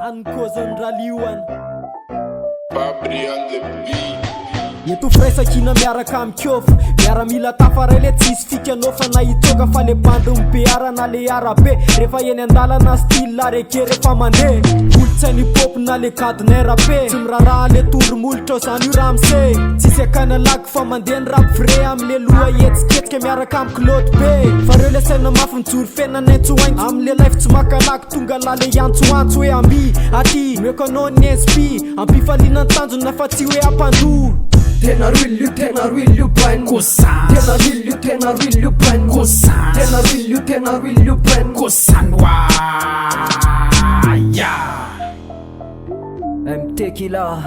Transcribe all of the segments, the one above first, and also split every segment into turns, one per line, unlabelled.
Manankasin RALIONA
Babri on the beat.
Eto fraisakina miaraka am kiofa miaramila tafaray le tsisy fikanao fa nahitoka fa le bandy beara na le arabe rehefa eny andalana style areke rehefa mandeha olotsainy hip-hop na le gadonay rape tsy miraraha le tondromolotra zany io ramse tsisy akana lagy fa mandeha ny rap vrai amle loha etsiketika miaraka am Claude be fa reo le saina mafy mijory fenanaintsoainty amle life tsy makalaky tonga la le antsoantso hoe ambi aty meko anao ny inspi ampifaliana ny tanjona fa tsy hoe ampandoro
Tena real you brain
Kosan
Tena real you brain
Kosan
Tena real you brain
Kosan yeah.
MT KILLAH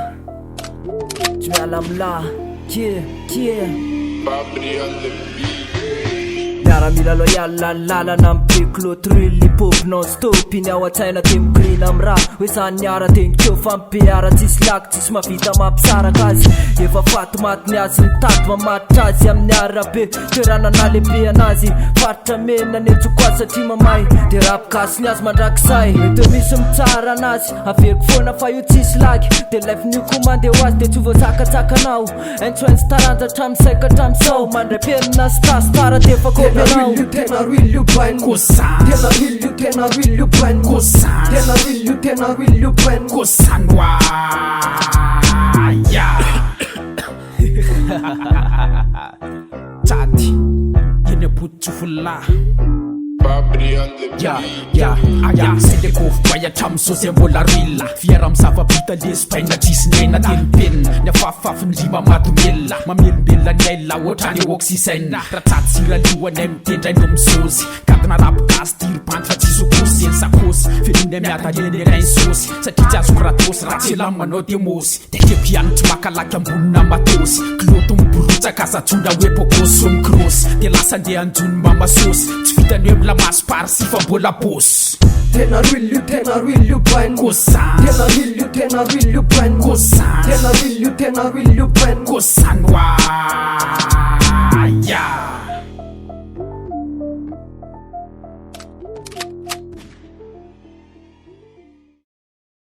tu mets à l'âme
Babri on the beat.
Miaramila loyal lalana mipeko lotril hip-hop non-stop iny ao an-tsaina temogrina am raha hoe zany niara tenikeo fa mibeara tsisy laky tsisy mavita mampisaraka azy efa faty maty ny azy mitady mamatitra azy amin'ny arabe toerana na lehibe anazy faritra mena nentsoko azy satria mamay de rap gasy ny azy mandrakizay mety misy mitsara anazy averiko foana fa io tsisy laky de life nio komande ho azy de tsy voazakatsakanao entsoentsy taranja hatramisaika hatramisao mandray penina stasitara de fa
Tena real you brain
Kosan
Tena real you brain
Kosan
Tena real you brain
Kosan yeah. Tchad yene putsufula
Babri on the beat.
C'est des coffres voyage tam so c'est mbola rila fiara msava vita lespaina tisnena telpen nya fafaf ndima matumela mamelbela nyela otrany oxygen ratsatsira liwana mtendra ndo msozi kadna rap gas tir pantfa tisokosi sakos filinde miata lene raisosi satitja sokratos ratsela manao demos tekepian tmakalaky ambunina matosi kloto mburutsa kasatsunda wepokosom cross de lasande anjun mama sauce tsfitany la mas par si fa bola boss
Tena real you brain
Kosan
Tena real you brain
Kosan
Tena real you brain
Kosan